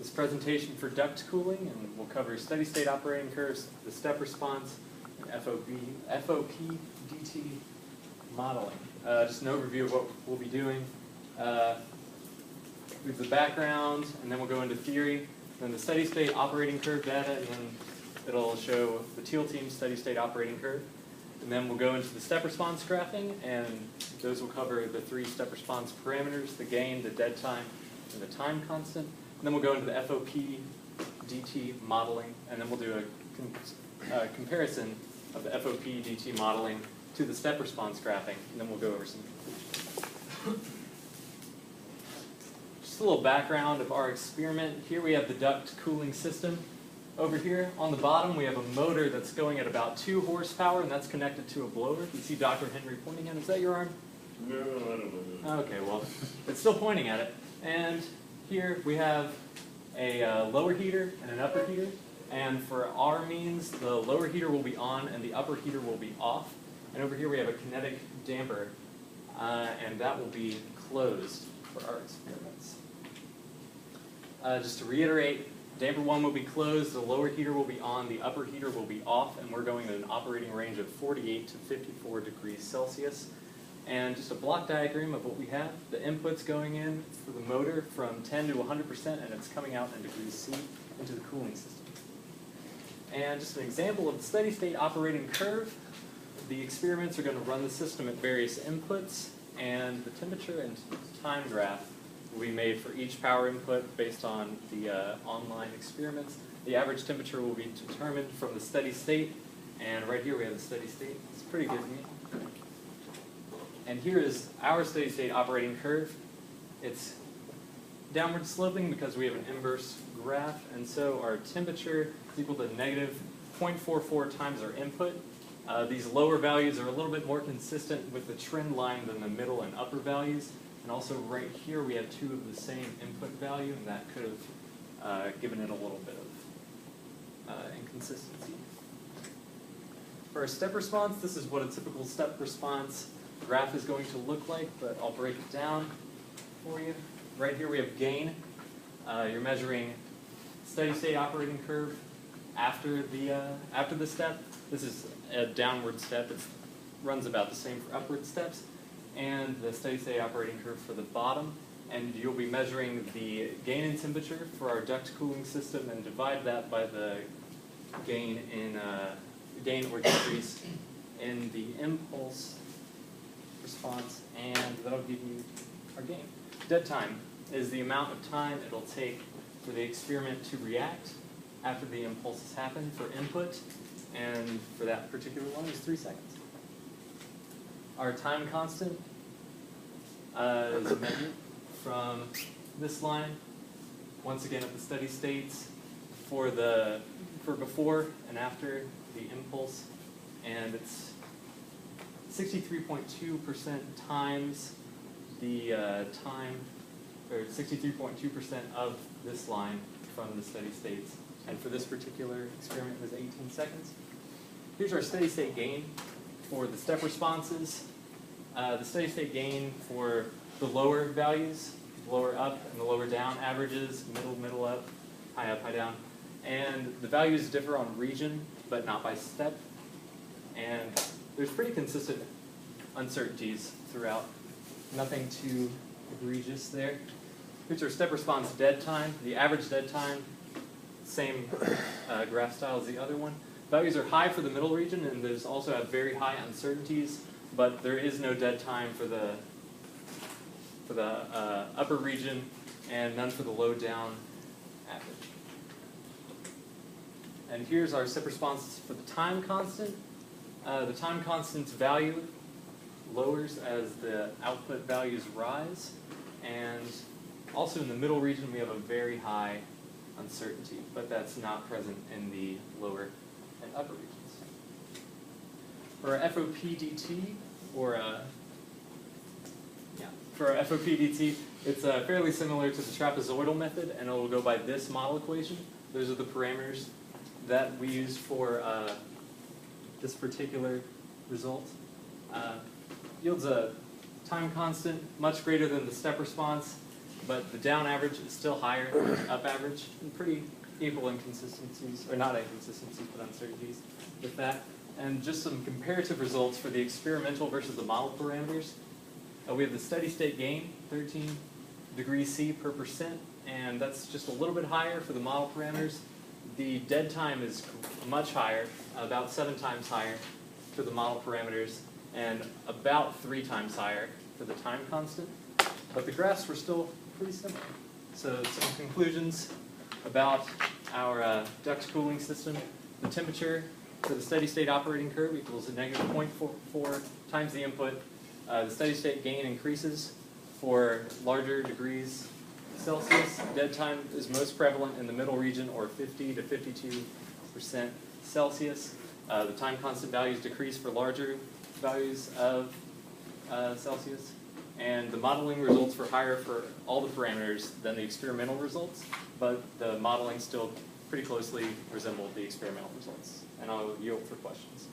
this presentation for duct cooling, and we'll cover steady state operating curves, the step response, and FOP DT modeling. Just an overview of what we'll be doing. With the background, and then we'll go into theory, then the steady state operating curve data, and then it'll show the teal team's steady state operating curve. And then we'll go into the step response graphing, and those will cover the 3 step response parameters: the gain, the dead time, and the time constant. And then we'll go into the FOP DT modeling, and then we'll do a comparison of the FOP DT modeling to the step response graphing, and then we'll go over some conclusions. Just a little background of our experiment. Here we have the duct cooling system. Over here on the bottom we have a motor that's going at about 2 horsepower, and that's connected to a blower. You see Dr. Henry pointing at it. Is that your arm? No, I don't know. Okay, well, it's still pointing at it. And here we have a lower heater and an upper heater. And for our means, the lower heater will be on and the upper heater will be off. And over here we have a kinetic damper, and that will be closed for our experiments. Just to reiterate, damper 1 will be closed, the lower heater will be on, the upper heater will be off, and we're going at an operating range of 48 to 54 degrees Celsius. And just a block diagram of what we have. The input's going in for the motor from 10 to 100%, and it's coming out in degrees C into the cooling system. And just an example of the steady state operating curve. The experiments are going to run the system at various inputs, and the temperature and time graph will be made for each power input based on the online experiments. The average temperature will be determined from the steady state, and right here we have the steady state. It's pretty good to me. And here is our steady state operating curve. It's downward sloping because we have an inverse graph, and so our temperature is equal to negative 0.44 times our input. These lower values are a little bit more consistent with the trend line than the middle and upper values. And also right here we have 2 of the same input value, and that could have given it a little bit of inconsistency. For our step response, this is what a typical step response graph is going to look like, but I'll break it down for you. Right here we have gain. You're measuring steady state operating curve after the step. This is a downward step. It runs about the same for upward steps. And the steady state operating curve for the bottom. And you'll be measuring the gain in temperature for our duct cooling system and divide that by the gain or decrease in the impulse response, and that'll give you our gain. Dead time is the amount of time it'll take for the experiment to react after the impulse has happened for input, and for that particular one is 3 seconds. Our time constant is measured from this line, once again at the steady states, for before and after the impulse, and it's 63.2% times the time, or 63.2% of this line from the steady states. And for this particular experiment, it was 18 seconds. Here's our steady state gain for the step responses. The steady state gain for the lower values, lower up and the lower down averages, middle up, high down. And the values differ on region, but not by step. And there's pretty consistent uncertainties throughout. Nothing too egregious there. Here's our step response dead time. The average dead time, same graph style as the other one. Values are high for the middle region, and those also have very high uncertainties, but there is no dead time for the upper region, and none for the low down average. And here's our step response for the time constant. The time constant's value lowers as the output values rise, and also in the middle region we have a very high uncertainty, but that's not present in the lower and upper regions. For our FOPDT, for our FOPDT, it's fairly similar to the trapezoidal method, and it will go by this model equation. Those are the parameters that we use for this particular result. Yields a time constant much greater than the step response, but the down average is still higher than the up average, and pretty equal inconsistencies, or not inconsistencies, but uncertainties with that. And just some comparative results for the experimental versus the model parameters. We have the steady state gain, 13 degrees C per percent, and that's just a little bit higher for the model parameters. The dead time is much higher, about 7 times higher for the model parameters, and about 3 times higher for the time constant. But the graphs were still pretty similar. So some conclusions about our duct cooling system. The temperature for the steady state operating curve equals a negative 0.44 times the input. The steady state gain increases for larger degrees Celsius. Dead time is most prevalent in the middle region, or 50 to 52% Celsius. The time constant values decrease for larger values of Celsius. And the modeling results were higher for all the parameters than the experimental results, but the modeling still pretty closely resembled the experimental results. And I'll yield for questions.